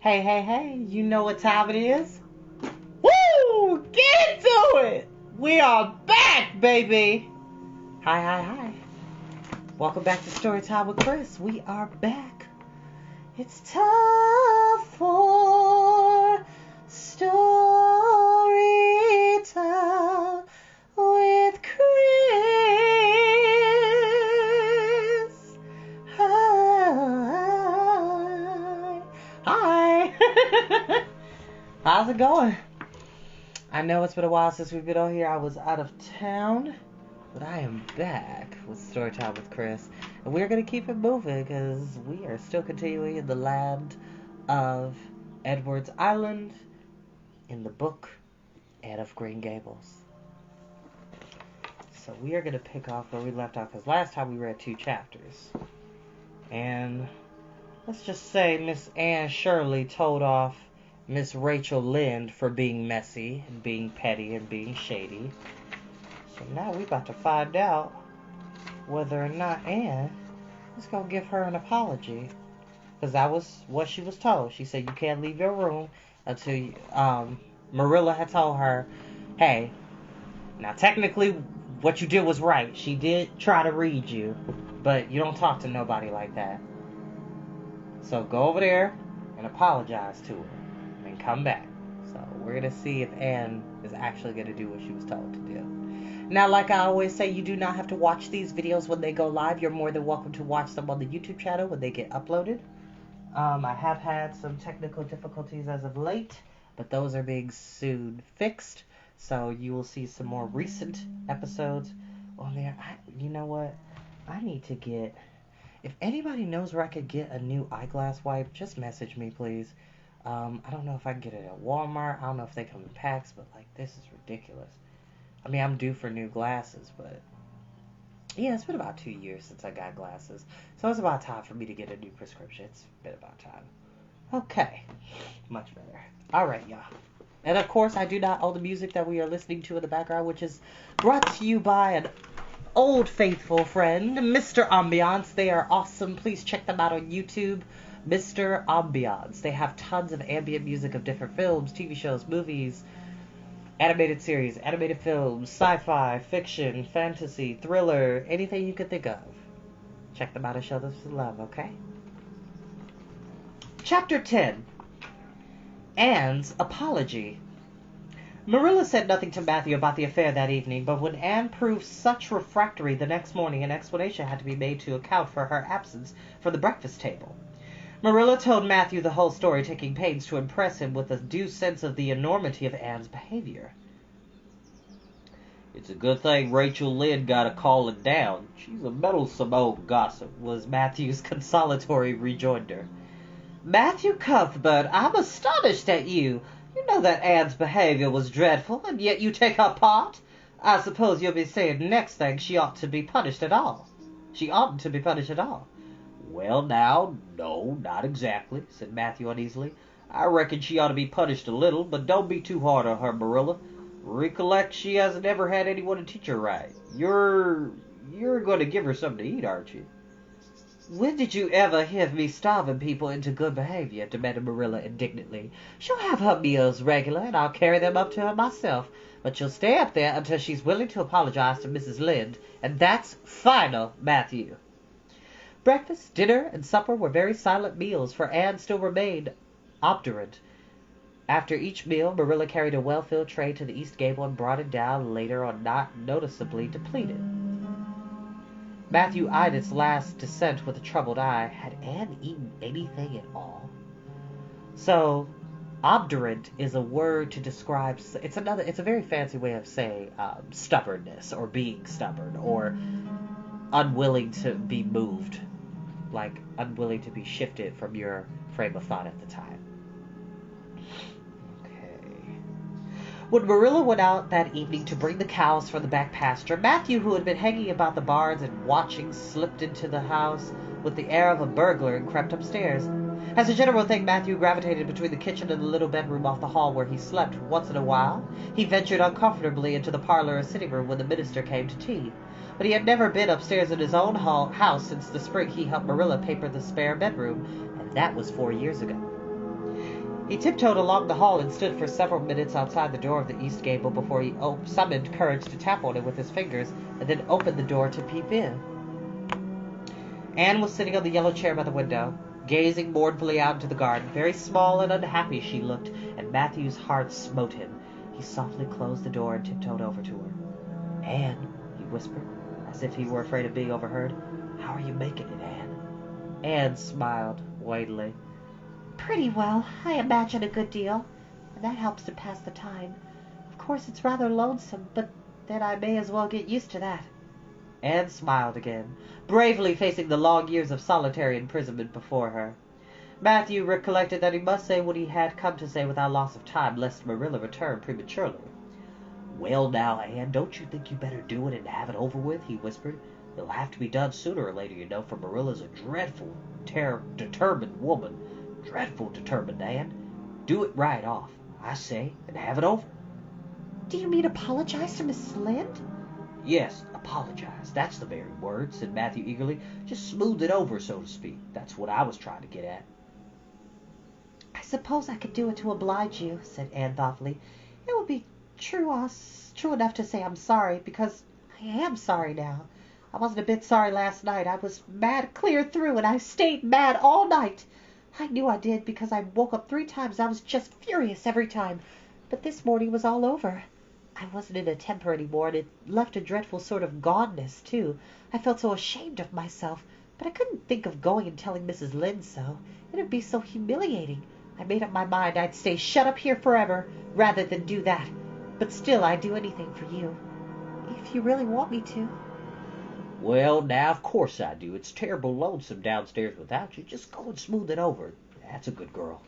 Hey, hey, hey, you know what time it is? Woo! Get into it! We are back, baby! Hi, hi, hi. Welcome back to Storytime with Chris. We are back. It's time for Storytime with Chris. Hi. Hi. How's it going? I know it's been a while since we've been on here. I was out of town, but I am back with Storytime with Chris. And we're going to keep it moving because we are still continuing in the land of Edward's Island in the book Anne of Green Gables. So we are going to pick off where we left off because last time we read 2 chapters. And let's just say Miss Anne Shirley told off Miss Rachel Lynde for being messy and being petty and being shady. So now we about to find out whether or not Anne is going to give her an apology. Because that was what she was told. She said you can't leave your room until Marilla had told her, hey, now technically what you did was right. She did try to read you, but you don't talk to nobody like that. So go over there and apologize to her. And come back. So we're going to see if Anne is actually going to do what she was told to do. Now, like I always say, you do not have to watch these videos when they go live. You're more than welcome to watch them on the YouTube channel when they get uploaded. I have had some technical difficulties as of late, but those are being soon fixed. So you will see some more recent episodes on there. You know what? I need to get... If anybody knows where I could get a new eyeglass wipe, just message me, please. I don't know if I can get it at Walmart. I don't know if they come in packs, but like this is ridiculous. I mean, I'm due for new glasses, but yeah, it's been about 2 years since I got glasses. So it's about time for me to get a new prescription. It's been about time. Okay. Much better. Alright, y'all. And of course, I do not own the music that we are listening to in the background, which is brought to you by an old faithful friend, Mr. Ambiance. They are awesome. Please check them out on YouTube. Mr. Ambiance. They have tons of ambient music of different films, TV shows, movies, animated series, animated films, sci-fi, fiction, fantasy, thriller, anything you could think of. Check them out and show them some love, okay? Chapter 10. Anne's Apology. Marilla said nothing to Matthew about the affair that evening, but when Anne proved such refractory the next morning, an explanation had to be made to account for her absence from the breakfast table. Marilla told Matthew the whole story, taking pains to impress him with a due sense of the enormity of Anne's behavior. It's a good thing Rachel Lynde got a calling down. She's a meddlesome old gossip, was Matthew's consolatory rejoinder. Matthew Cuthbert, I'm astonished at you. You know that Anne's behavior was dreadful, and yet you take her part. I suppose you'll be saying next thing she ought to be punished at all. She oughtn't to be punished at all. Well, now, no, not exactly, said Matthew uneasily. I reckon she ought to be punished a little, but don't be too hard on her, Marilla. Recollect she hasn't ever had anyone to teach her right. You're going to give her something to eat, aren't you? When did you ever hear me starving people into good behavior? Demanded Marilla indignantly. She'll have her meals regular, and I'll carry them up to her myself. But she'll stay up there until she's willing to apologize to Mrs. Lynde, and that's final, Matthew. Breakfast, dinner, and supper were very silent meals, for Anne still remained obdurate. After each meal, Marilla carried a well-filled tray to the east gable and brought it down later on, not noticeably depleted. Matthew eyed its last descent with a troubled eye. Had Anne eaten anything at all? So, obdurate is a word to describe... It's a very fancy way of saying stubbornness, or being stubborn, or unwilling to be moved. Like unwilling to be shifted from your frame of thought at the time. Okay. When Marilla went out that evening to bring the cows from the back pasture, Matthew, who had been hanging about the barns and watching, slipped into the house with the air of a burglar and crept upstairs. As a general thing, Matthew gravitated between the kitchen and the little bedroom off the hall where he slept. Once in a while, he ventured uncomfortably into the parlor or sitting room when the minister came to tea. But he had never been upstairs in his own house since the spring he helped Marilla paper the spare bedroom, and that was 4 years ago. He tiptoed along the hall and stood for several minutes outside the door of the east gable before he summoned courage to tap on it with his fingers and then opened the door to peep in. Anne was sitting on the yellow chair by the window, gazing mournfully out into the garden. Very small and unhappy she looked, and Matthew's heart smote him. He softly closed the door and tiptoed over to her. "Anne," he whispered, as if he were afraid of being overheard, "how are you making it, Anne?" Anne smiled wanly. "Pretty well. I imagine a good deal, and that helps to pass the time. Of course it's rather lonesome, but then I may as well get used to that." Anne smiled again, bravely facing the long years of solitary imprisonment before her. Matthew recollected that he must say what he had come to say without loss of time, lest Marilla return prematurely. "Well now, Anne, don't you think you better do it and have it over with?" he whispered. "It'll have to be done sooner or later, you know, for Marilla's a dreadful, determined woman. Dreadful determined, Anne. Do it right off, I say, and have it over." "Do you mean apologize to Mrs. Lynde?" "Yes, apologize. That's the very word," said Matthew eagerly. "Just smooth it over, so to speak. That's what I was trying to get at." "I suppose I could do it to oblige you," said Anne thoughtfully. "It would be true enough to say I'm sorry, because I am sorry now. I wasn't a bit sorry last night. I was mad clear through, and I stayed mad all night. I knew I did, because I woke up 3 times. I was just furious every time. But this morning was all over. I wasn't in a temper any more, and it left a dreadful sort of goneness, too. I felt so ashamed of myself, but I couldn't think of going and telling Mrs. Lynde so. It would be so humiliating. I made up my mind I'd stay shut up here forever, rather than do that. But still, I'd do anything for you, if you really want me to." "Well, now, of course I do. It's terrible lonesome downstairs without you. Just go and smooth it over. That's a good girl."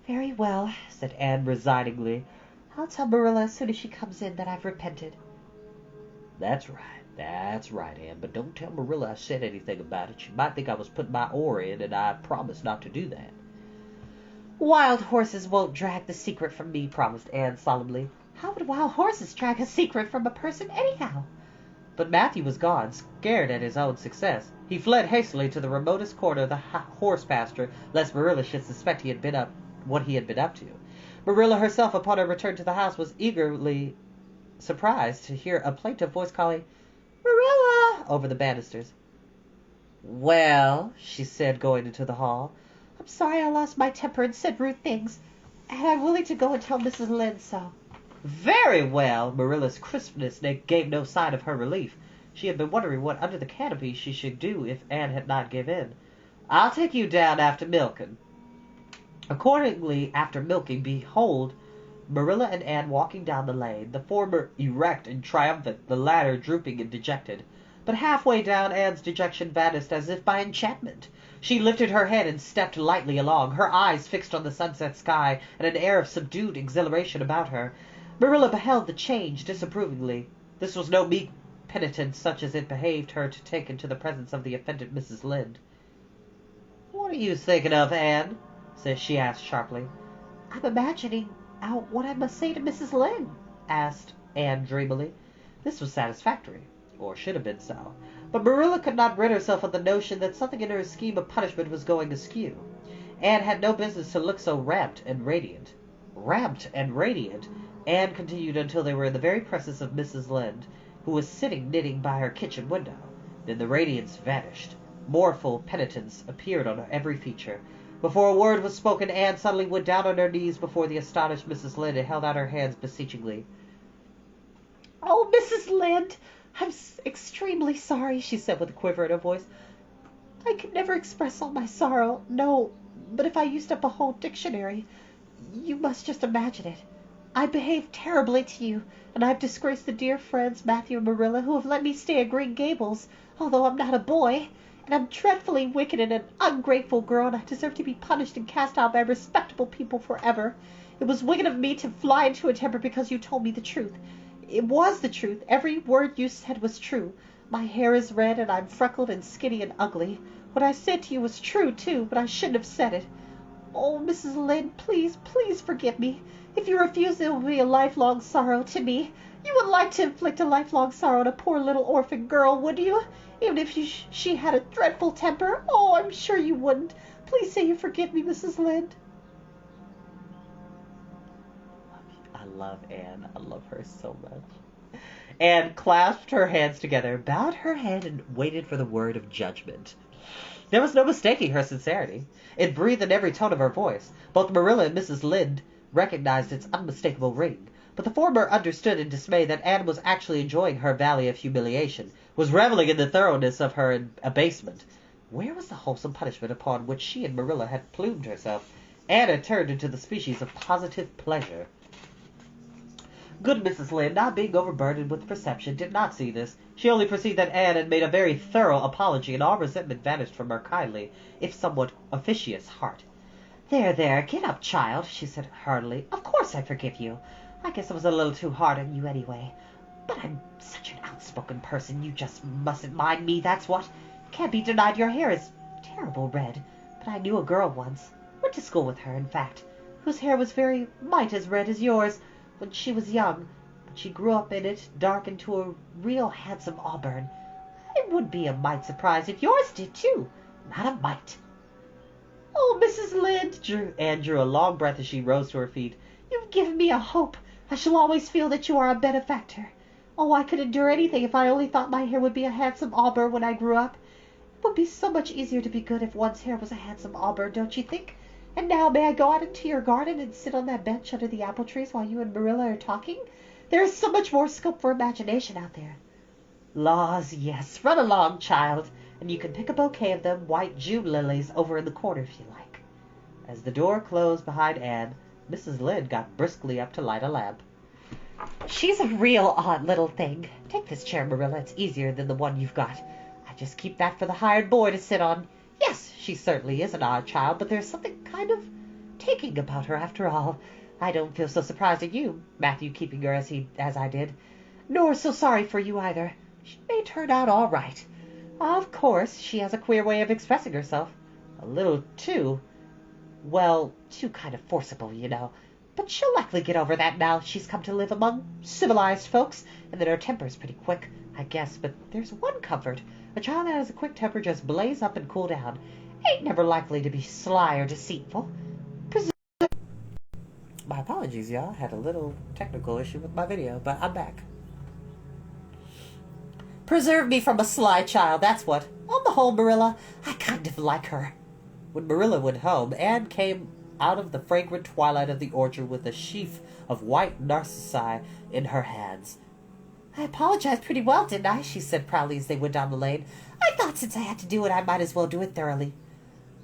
"Very well," said Anne resignedly. "I'll tell Marilla as soon as she comes in that I've repented." That's right, Anne. But don't tell Marilla I said anything about it. She might think I was putting my oar in, and I promised not to do that." "Wild horses won't drag the secret from me," promised Anne solemnly. "How would wild horses drag a secret from a person anyhow?" But Matthew was gone, scared at his own success. He fled hastily to the remotest corner of the horse pasture, lest Marilla should suspect what he had been up to. Marilla herself, upon her return to the house, was eagerly surprised to hear a plaintive voice calling, "Marilla!" over the banisters. "Well," she said, going into the hall, "I'm sorry I lost my temper and said rude things, and I'm willing to go and tell Mrs. Lynde so." "Very well." Marilla's crispness gave no sign of her relief. She had been wondering what under the canopy she should do if Anne had not given in. "I'll take you down after milking." Accordingly, after milking, behold Marilla and Anne walking down the lane, the former erect and triumphant, the latter drooping and dejected. But halfway down, Anne's dejection vanished as if by enchantment. She lifted her head and stepped lightly along, her eyes fixed on the sunset sky, and an air of subdued exhilaration about her. Marilla beheld the change disapprovingly. This was no meek penitence such as it behaved her to take into the presence of the offended Mrs. Lynde. "What are you thinking of, Anne?" she asked sharply. "I'm imagining out what I must say to Mrs. Lynde," asked Anne dreamily. This was satisfactory, or should have been so. But Marilla could not rid herself of the notion that something in her scheme of punishment was going askew. Anne had no business to look so ramped and radiant. Ramped and radiant, Anne continued until they were in the very presence of Mrs. Lynde, who was sitting knitting by her kitchen window. Then the radiance vanished. Mournful penitence appeared on every feature. Before a word was spoken, Anne suddenly went down on her knees before the astonished Mrs. Lynde and held out her hands beseechingly. "Oh, Mrs. Lynde, I'm extremely sorry," she said with a quiver in her voice. "I could never express all my sorrow. No, but if I used up a whole dictionary, you must just imagine it. I behaved terribly to you, and I've disgraced the dear friends, Matthew and Marilla, who have let me stay at Green Gables, although I'm not a boy. And I'm dreadfully wicked and an ungrateful girl, and I deserve to be punished and cast out by respectable people forever. It was wicked of me to fly into a temper because you told me the truth. It was the truth. Every word you said was true. My hair is red, and I'm freckled and skinny and ugly. What I said to you was true, too, but I shouldn't have said it. Oh, Mrs. Lynde, please, please forgive me. If you refuse, it will be a lifelong sorrow to me. You wouldn't like to inflict a lifelong sorrow on a poor little orphan girl, would you? Even if she had a dreadful temper? Oh, I'm sure you wouldn't. Please say you forgive me, Mrs. Lynde." love Anne. I love her so much. Anne clasped her hands together, bowed her head, and waited for the word of judgment. There was no mistaking her sincerity. It breathed in every tone of her voice. Both Marilla and Mrs. Lynde recognized its unmistakable ring, but the former understood in dismay that Anne was actually enjoying her valley of humiliation, was reveling in the thoroughness of her abasement. Where was the wholesome punishment upon which she and Marilla had plumed herself? Anne had turned into the species of positive pleasure. Good Mrs. Lynde, not being overburdened with perception, did not see this. She only perceived that Anne had made a very thorough apology, and all resentment vanished from her kindly, if somewhat officious heart. There, get up, child, she said heartily. Of course I forgive you. I guess I was a little too hard on you anyway. But I'm such an outspoken person, you just mustn't mind me, that's what. Can't be denied your hair is terrible red, but I knew a girl once, went to school with her, in fact, whose hair was might as red as yours when she was young, but she grew up in it, darkened to a real handsome auburn. I would be a mite surprised if yours did, too. Not a mite. Oh, Mrs. Lynde, Anne drew a long breath as she rose to her feet. You've given me a hope. I shall always feel that you are a benefactor. Oh, I could endure anything if I only thought my hair would be a handsome auburn when I grew up. It would be so much easier to be good if one's hair was a handsome auburn, don't you think? And now may I go out into your garden and sit on that bench under the apple trees while you and Marilla are talking? There is so much more scope for imagination out there. Laws, yes. Run along, child, and you can pick a bouquet of them white June lilies over in the corner if you like. As the door closed behind Anne, Mrs. Lynde got briskly up to light a lamp. She's a real odd little thing. Take this chair, Marilla. It's easier than the one you've got. I just keep that for the hired boy to sit on. Yes, she certainly is an odd child, but there's something kind of taking about her after all. I don't feel so surprised at you, Matthew, keeping her as I did, nor so sorry for you either. She may turn out all right. Of course, she has a queer way of expressing herself. A little too kind of forcible, you know. But she'll likely get over that now she's come to live among civilized folks, and that her temper's pretty quick, I guess. But there's one comfort. A child that has a quick temper just blaze up and cool down. Ain't never likely to be sly or deceitful. My apologies, y'all. I had a little technical issue with my video, but I'm back. Preserve me from a sly child, that's what. On the whole, Marilla, I kind of like her. When Marilla went home, Anne came out of the fragrant twilight of the orchard with a sheaf of white narcissi in her hands. I apologized pretty well, didn't I? She said proudly as they went down the lane. I thought since I had to do it, I might as well do it thoroughly.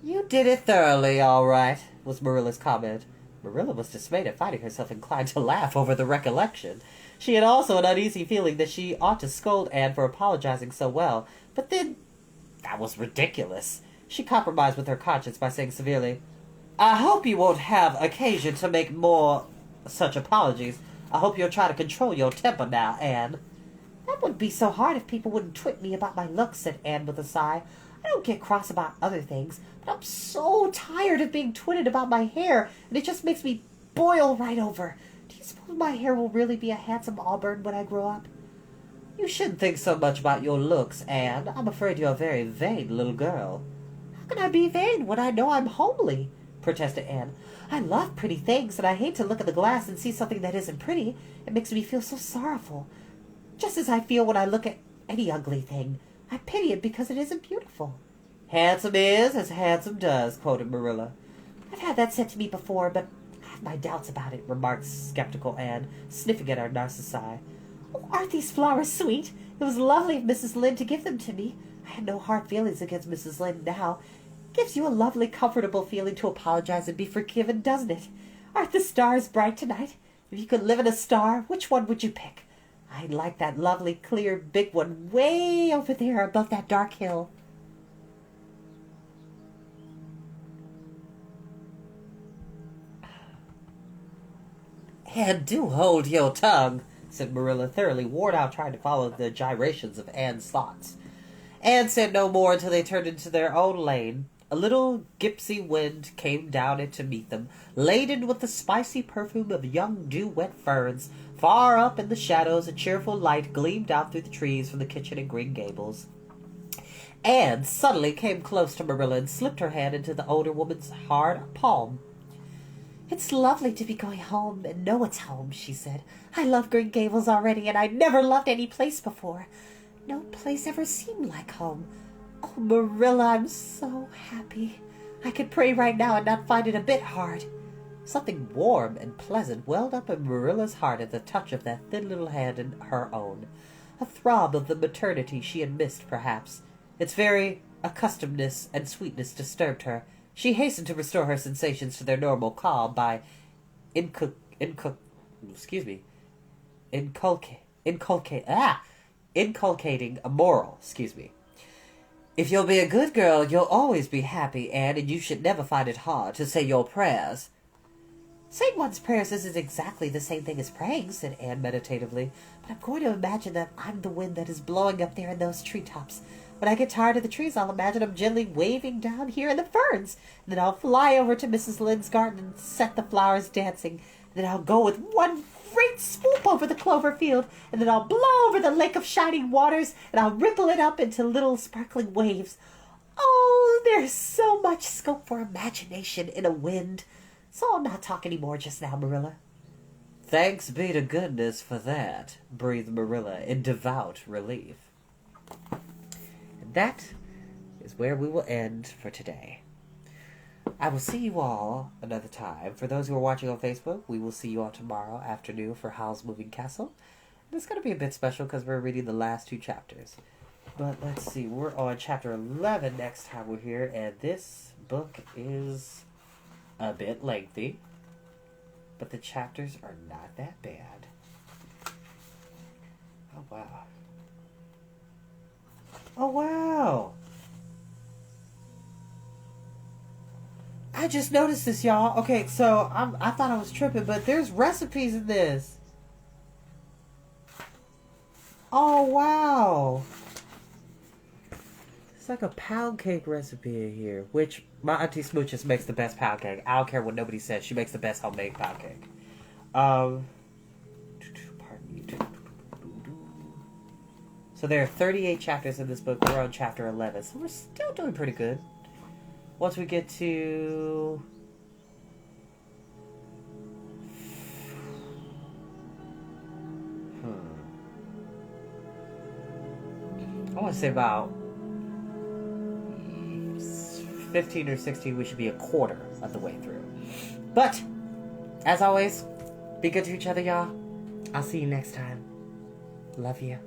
You did it thoroughly, all right, was Marilla's comment. Marilla was dismayed at finding herself inclined to laugh over the recollection. She had also an uneasy feeling that she ought to scold Anne for apologizing so well, but then that was ridiculous. She compromised with her conscience by saying severely, I hope you won't have occasion to make more such apologies. I hope you'll try to control your temper now, Anne. That wouldn't be so hard if people wouldn't twit me about my looks, said Anne with a sigh. I don't get cross about other things, but I'm so tired of being twitted about my hair, and it just makes me boil right over. Do you suppose my hair will really be a handsome auburn when I grow up? You shouldn't think so much about your looks, Anne. I'm afraid you're a very vain little girl. How can I be vain when I know I'm homely? Protested Anne. I love pretty things, and I hate to look in the glass and see something that isn't pretty. It makes me feel so sorrowful. Just as I feel when I look at any ugly thing. I pity it because it isn't beautiful. Handsome is as handsome does, quoted Marilla. I've had that said to me before, but I have my doubts about it, remarked skeptical Anne, sniffing at her narcissi. Oh, aren't these flowers sweet? It was lovely of Mrs. Lynde to give them to me. I have no hard feelings against Mrs. Lynde now. It gives you a lovely, comfortable feeling to apologize and be forgiven, doesn't it? Aren't the stars bright tonight? If you could live in a star, which one would you pick? I'd like that lovely, clear, big one way over there above that dark hill. And do hold your tongue, said Marilla, thoroughly worn out trying to follow the gyrations of Anne's thoughts. Anne said no more until they turned into their own lane. A little gipsy wind came down it to meet them, laden with the spicy perfume of young dew-wet ferns. Far up in the shadows, a cheerful light gleamed out through the trees from the kitchen in Green Gables. Anne suddenly came close to Marilla and slipped her hand into the older woman's hard palm. It's lovely to be going home and know it's home, she said. I love Green Gables already, and I never loved any place before. No place ever seemed like home. Oh, Marilla, I'm so happy. I could pray right now and not find it a bit hard. Something warm and pleasant welled up in Marilla's heart at the touch of that thin little hand in her own. A throb of the maternity she had missed, perhaps. Its very accustomedness and sweetness disturbed her. She hastened to restore her sensations to their normal calm by inculcating a moral. If you'll be a good girl, you'll always be happy, Anne, and you should never find it hard to say your prayers. Saying one's prayers isn't exactly the same thing as praying, said Anne meditatively, but I'm going to imagine that I'm the wind that is blowing up there in those treetops. When I get tired of the trees, I'll imagine I'm gently waving down here in the ferns. And then I'll fly over to Mrs. Lynde's garden and set the flowers dancing. And then I'll go with one great swoop over the clover field. And then I'll blow over the lake of shining waters. And I'll ripple it up into little sparkling waves. Oh, there's so much scope for imagination in a wind. So I'll not talk any more just now, Marilla. Thanks be to goodness for that, breathed Marilla in devout relief. And that is where we will end for today. I will see you all another time. For those who are watching on Facebook, we will see you all tomorrow afternoon for Howl's Moving Castle. And it's going to be a bit special because we're reading the last 2 chapters. But let's see, we're on chapter 11 next time we're here, and this book is a bit lengthy, but the chapters are not that bad. Oh, wow. Oh, wow. I just noticed this, y'all. Okay, so I thought I was tripping, but there's recipes in this. Oh, wow. It's like a pound cake recipe in here, which my auntie Smooches makes the best pound cake. I don't care what nobody says. She makes the best homemade pound cake. Pardon me. So there are 38 chapters in this book. We're on chapter 11, so we're still doing pretty good. Once we get to... I want to say about 15 or 16, we should be a quarter of the way through. But, as always, be good to each other, y'all. I'll see you next time. Love you.